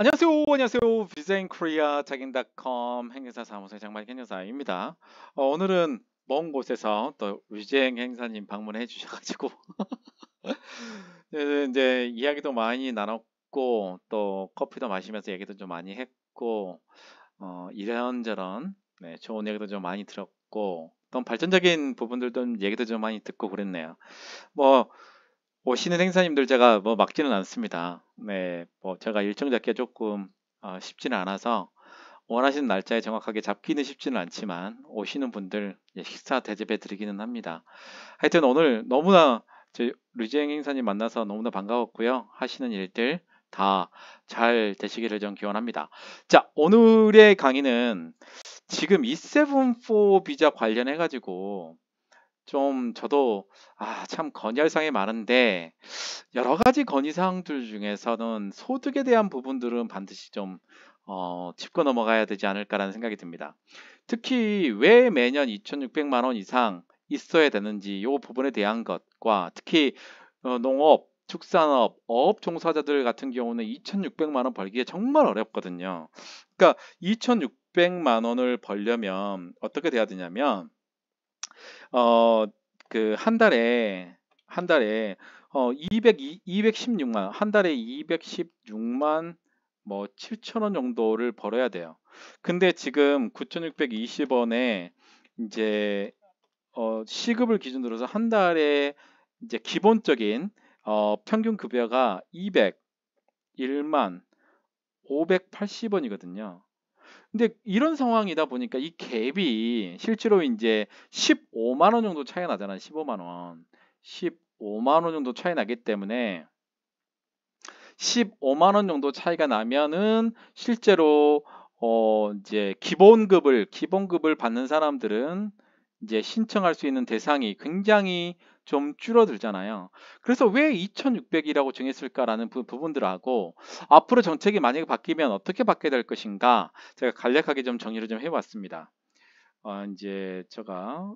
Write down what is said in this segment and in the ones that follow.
안녕하세요. 안녕하세요. 비자인 코리아 자gin닷컴 행사 사무소의 장말 행사입니다. 오늘은 먼 곳에서 또 루쟁 행사님 방문해 주셔가지고 이제 이야기도 많이 나눴고 또 커피도 마시면서 얘기도 좀 많이 했고 이런저런 좋은 얘기도 좀 많이 들었고 또 발전적인 부분들도 얘기도 좀 많이 듣고 그랬네요. 뭐 오시는 행사님들 제가 뭐 막지는 않습니다. 네, 뭐 제가 일정 잡기가 조금 쉽지는 않아서 원하시는 날짜에 정확하게 잡기는 쉽지는 않지만 오시는 분들 식사 대접해 드리기는 합니다. 하여튼 오늘 너무나 류지행 행사님 만나서 너무나 반가웠고요. 하시는 일들 다 잘 되시기를 좀 기원합니다. 자, 오늘의 강의는 지금 E7-4 비자 관련해 가지고 좀 저도 참 건의사항이 많은데 여러 가지 건의사항들 중에서는 소득에 대한 부분들은 반드시 좀 짚고 넘어가야 되지 않을까라는 생각이 듭니다. 특히 왜 매년 2,600만 원 이상 있어야 되는지 이 부분에 대한 것과 특히 농업, 축산업, 어업 종사자들 같은 경우는 2,600만 원 벌기에 정말 어렵거든요. 그러니까 2,600만 원을 벌려면 어떻게 돼야 되냐면 어, 그 한 달에 216만 한 달에 216만 뭐 7천 원 정도를 벌어야 돼요. 근데 지금 9,620원에 이제 시급을 기준으로 해서 한 달에 이제 기본적인 평균 급여가 201만 580원이거든요. 근데 이런 상황이다 보니까 이 갭이 실제로 이제 15만 원 정도 차이가 나잖아요. 15만 원. 15만 원 정도 차이 나기 때문에 15만 원 정도 차이가 나면은 실제로 이제 기본급을 받는 사람들은 이제 신청할 수 있는 대상이 굉장히 좀 줄어들잖아요. 그래서 왜 2,600이라고 정했을까라는 부분들하고 앞으로 정책이 만약에 바뀌면 어떻게 바뀌게 될 것인가 제가 간략하게 좀 정리를 좀 해봤습니다. 이제 제가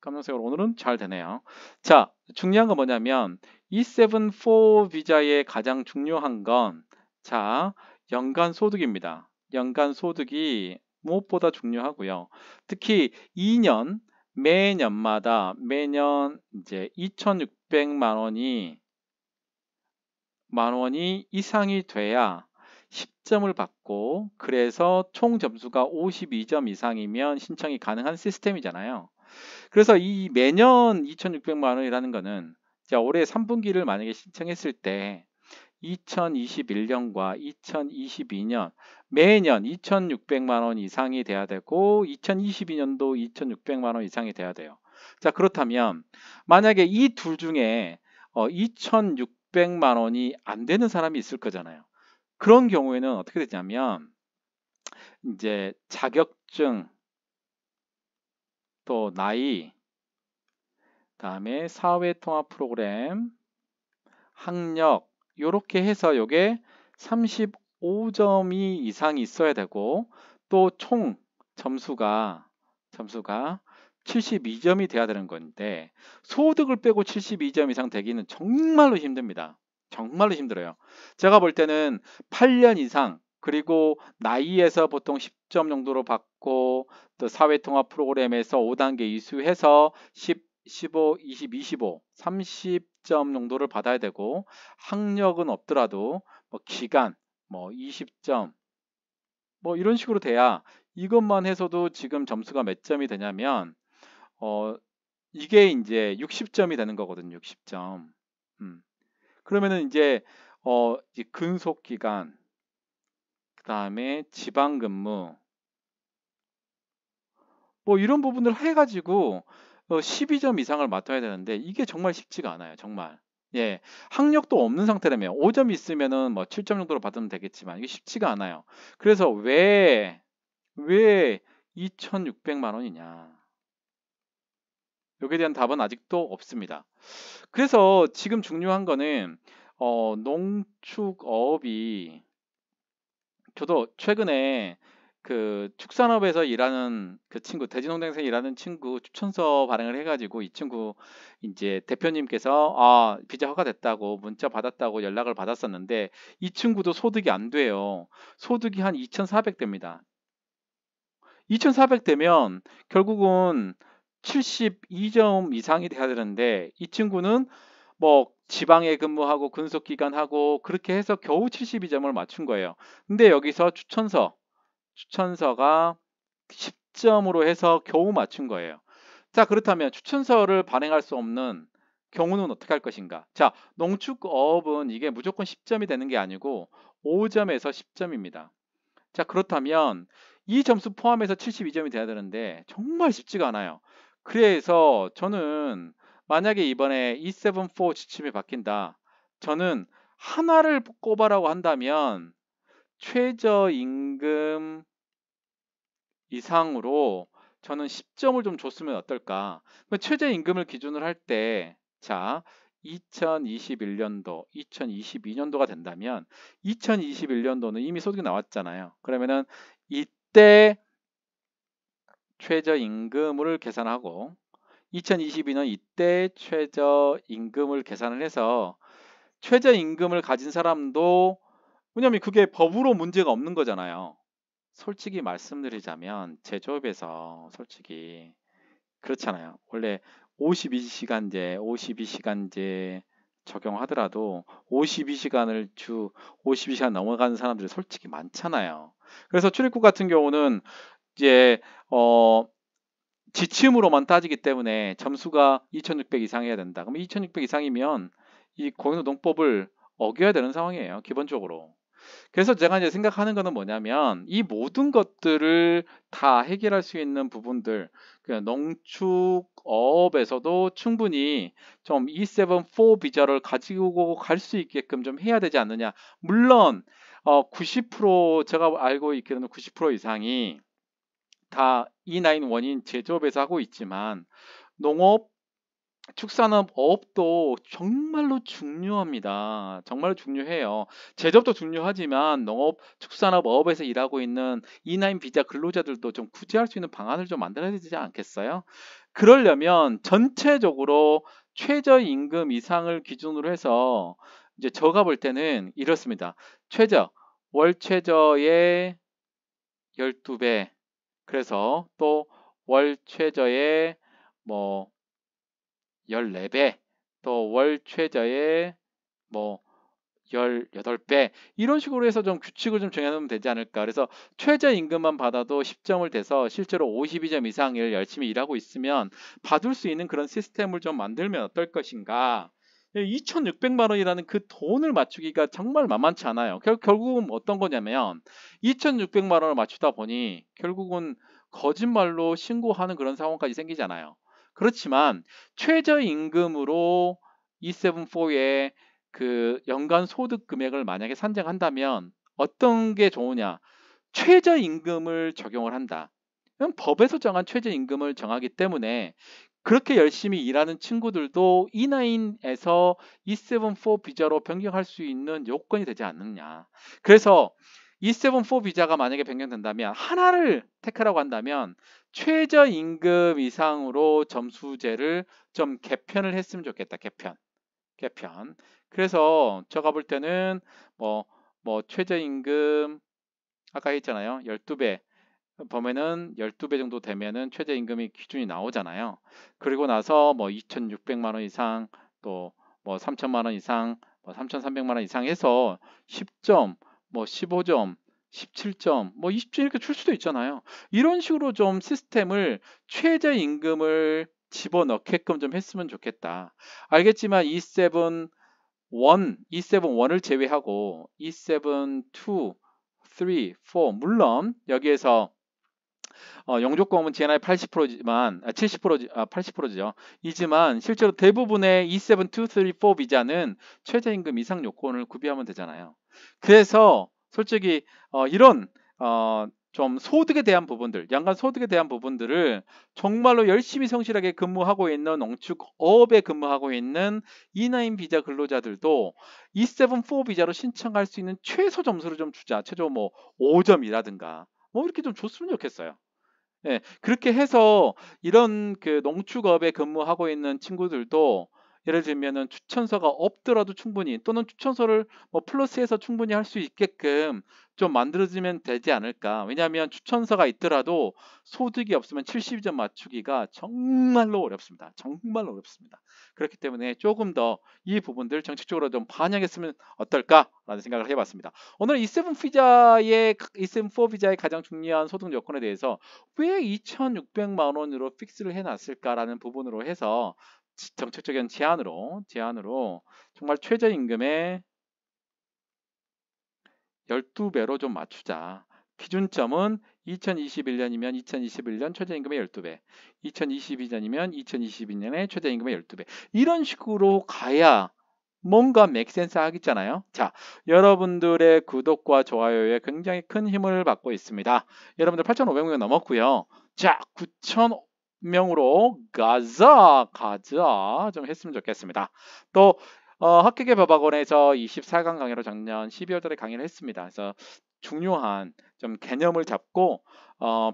검정색으로 오늘은 잘 되네요. 자, 중요한 건 뭐냐면 E7-4 비자의 가장 중요한 건 자, 연간 소득입니다. 연간 소득이 무엇보다 중요하고요. 특히 2년 매년 이제 2,600만 원이 이상이 돼야 10점을 받고 그래서 총 점수가 52점 이상이면 신청이 가능한 시스템이잖아요. 그래서 이 매년 2,600만 원이라는 거는 자, 올해 3분기를 만약에 신청했을 때 2021년과 2022년 매년 2,600만 원 이상이 돼야 되고 2022년도 2,600만 원 이상이 돼야 돼요. 자, 그렇다면 만약에 이 둘 중에 2,600만 원이 안 되는 사람이 있을 거잖아요. 그런 경우에는 어떻게 되냐면 이제 자격증 또 나이 그다음에 사회통합 프로그램 학력 요렇게 해서 요게 35점이 이상 있어야 되고 또 총 점수가 72점이 돼야 되는 건데 소득을 빼고 72점 이상 되기는 정말로 힘듭니다. 정말로 힘들어요. 제가 볼 때는 8년 이상 그리고 나이에서 보통 10점 정도로 받고 또 사회통합 프로그램에서 5단계 이수해서 10, 15, 20, 25, 30점 정도를 받아야 되고 학력은 없더라도 뭐 기간 뭐 20점 뭐 이런 식으로 돼야 이것만 해서도 지금 점수가 몇 점이 되냐면 이게 이제 60점이 되는 거거든요. 60점. 그러면은 이제 이제 근속 기간 그다음에 지방 근무 뭐 이런 부분을 해가지고 12점 이상을 맡아야 되는데 이게 정말 쉽지가 않아요. 정말. 예, 학력도 없는 상태라면 5점 있으면은 뭐 7점 정도로 받으면 되겠지만 이게 쉽지가 않아요. 그래서 왜 2,600만 원이냐? 여기에 대한 답은 아직도 없습니다. 그래서 지금 중요한 거는 농축어업이 저도 최근에 그 축산업에서 일하는 그 친구, 대진농장에서 일하는 친구 추천서 발행을 해가지고 이 친구 이제 대표님께서 비자 허가됐다고 문자 받았다고 연락을 받았었는데 이 친구도 소득이 안 돼요. 소득이 한 2,400 됩니다. 2,400 되면 결국은 72점 이상이 돼야 되는데 이 친구는 뭐 지방에 근무하고 근속기간하고 그렇게 해서 겨우 72점을 맞춘 거예요. 근데 여기서 추천서가 10점으로 해서 겨우 맞춘 거예요. 자, 그렇다면 추천서를 발행할 수 없는 경우는 어떻게 할 것인가? 자, 농축어업은 이게 무조건 10점이 되는 게 아니고 5점에서 10점입니다. 자, 그렇다면 이 점수 포함해서 72점이 돼야 되는데 정말 쉽지가 않아요. 그래서 저는 만약에 이번에 E74 지침이 바뀐다. 저는 하나를 꼽아라고 한다면 최저임금 이상으로 저는 10점을 좀 줬으면 어떨까? 최저임금을 기준으로 할 때, 자, 2021년도, 2022년도가 된다면 2021년도는 이미 소득이 나왔잖아요. 그러면은 이때 최저임금을 계산하고 2022년 이때 최저임금을 계산을 해서 최저임금을 가진 사람도 왜냐면 그게 법으로 문제가 없는 거잖아요. 솔직히 말씀드리자면 제조업에서 솔직히 그렇잖아요. 원래 52시간제 적용하더라도 52시간 넘어가는 사람들이 솔직히 많잖아요. 그래서 출입국 같은 경우는 이제 지침으로만 따지기 때문에 점수가 2,600 이상해야 된다. 그럼 2,600 이상이면 이 고용노동법을 어겨야 되는 상황이에요. 기본적으로. 그래서 제가 이제 생각하는 거는 뭐냐면 이 모든 것들을 다 해결할 수 있는 부분들 농축어업에서도 충분히 좀 E74 비자를 가지고 갈 수 있게끔 좀 해야 되지 않느냐. 물론 90% 제가 알고 있기로는 90% 이상이 다 E91인 제조업에서 하고 있지만 농업 축산업 어업도 정말로 중요합니다. 정말로 중요해요. 제조업도 중요하지만 농업, 축산업, 어업에서 일하고 있는 E9 비자 근로자들도 좀 구제할 수 있는 방안을 좀 만들어야 되지 않겠어요? 그러려면 전체적으로 최저임금 이상을 기준으로 해서 이제 제가 볼 때는 이렇습니다. 월 최저의 12배, 그래서 또 월 최저의 뭐 14배, 또 월 최저의 뭐 18배 이런 식으로 해서 좀 규칙을 좀 정해놓으면 되지 않을까. 그래서 최저임금만 받아도 10점을 돼서 실제로 52점 이상을 열심히 일하고 있으면 받을 수 있는 그런 시스템을 좀 만들면 어떨 것인가. 2,600만 원이라는 그 돈을 맞추기가 정말 만만치 않아요. 결국은 어떤 거냐면 2,600만 원을 맞추다 보니 결국은 거짓말로 신고하는 그런 상황까지 생기잖아요. 그렇지만 최저임금으로 E74의 그 연간 소득 금액을 만약에 산정한다면 어떤 게 좋으냐? 최저임금을 적용을 한다. 그럼 법에서 정한 최저임금을 정하기 때문에 그렇게 열심히 일하는 친구들도 E9에서 E74 비자로 변경할 수 있는 요건이 되지 않느냐. 그래서 E74 비자가 만약에 변경된다면 하나를 택하라고 한다면 최저임금 이상으로 점수제를 좀 개편을 했으면 좋겠다. 개편. 그래서 제가 볼 때는 뭐 최저임금 아까 했잖아요. 12배 보면은 12배 정도 되면은 최저임금이 기준이 나오잖아요. 그리고 나서 뭐 2,600만 원 이상 또 뭐 3,000만 원 이상 뭐 3,300만 원 이상 해서 10점, 뭐 15점, 17점, 뭐 20점 이렇게 줄 수도 있잖아요. 이런 식으로 좀 시스템을 최저임금을 집어넣게끔 좀 했으면 좋겠다. 알겠지만 E7을 제외하고 E7, 2, 3, 4 물론 여기에서 영조공은 GNI 80%지만 80%죠. 이지만 실제로 대부분의 E7, 2, 3, 4 비자는 최저임금 이상 요건을 구비하면 되잖아요. 그래서 솔직히 이런 좀 소득에 대한 부분들, 연간 소득에 대한 부분들을 정말로 열심히 성실하게 근무하고 있는 농축어업에 근무하고 있는 E9 비자 근로자들도 E7, 4 비자로 신청할 수 있는 최소 점수를 좀 주자. 최소 뭐 5점이라든가 뭐 이렇게 좀 줬으면 좋겠어요. 예, 그렇게 해서 이런 그 농축업에 근무하고 있는 친구들도 예를 들면은 추천서가 없더라도 충분히 또는 추천서를 뭐 플러스해서 충분히 할 수 있게끔 좀 만들어지면 되지 않을까. 왜냐하면 추천서가 있더라도 소득이 없으면 70점 맞추기가 정말로 어렵습니다. 정말로 어렵습니다. 그렇기 때문에 조금 더 이 부분들 정책적으로 좀 반영했으면 어떨까라는 생각을 해봤습니다. 오늘 E7 비자의 가장 중요한 소득 요건에 대해서 왜 2,600만 원으로 픽스를 해놨을까라는 부분으로 해서 정책적인 제안으로 정말 최저임금의 12배로 좀 맞추자. 기준점은 2021년이면 2021년 최저임금의 12배, 2022년이면 2022년의 최저임금의 12배. 이런 식으로 가야 뭔가 맥센스 하겠잖아요. 자, 여러분들의 구독과 좋아요에 굉장히 큰 힘을 받고 있습니다. 여러분들 8,500명 넘었고요. 자, 9,000명으로 가자 좀 했으면 좋겠습니다. 또 학계계 법학원에서 24강 강의로 작년 12월 달에 강의를 했습니다. 그래서 중요한 좀 개념을 잡고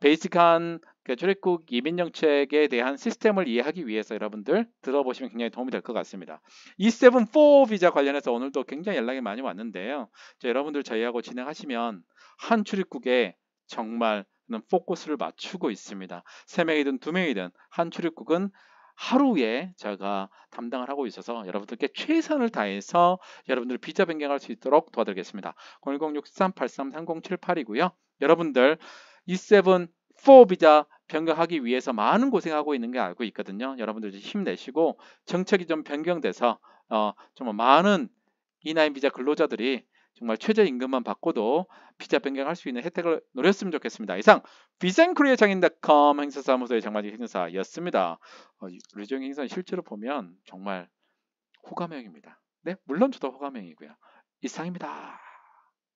베이직한 그 출입국 이민 정책에 대한 시스템을 이해하기 위해서 여러분들 들어보시면 굉장히 도움이 될 것 같습니다. E7-4 비자 관련해서 오늘도 굉장히 연락이 많이 왔는데요. 여러분들 저희하고 진행하시면 한 출입국에 정말 포커스를 맞추고 있습니다. 3명이든 2명이든 한 출입국은 하루에 제가 담당을 하고 있어서 여러분들께 최선을 다해서 여러분들 비자 변경할 수 있도록 도와드리겠습니다. 010-6383-3078이고요. 여러분들 E7-4 비자 변경하기 위해서 많은 고생하고 있는 게 알고 있거든요. 여러분들 힘내시고 정책이 좀 변경돼서 정말 많은 E9 비자 근로자들이 정말 최저임금만 받고도 비자 변경할 수 있는 혜택을 노렸으면 좋겠습니다. 이상 비센코리아 장인.com 행사사무소의 장마지 행사였습니다. 류정 행사는 실제로 보면 정말 호감형입니다. 네, 물론 저도 호감형이고요. 이상입니다.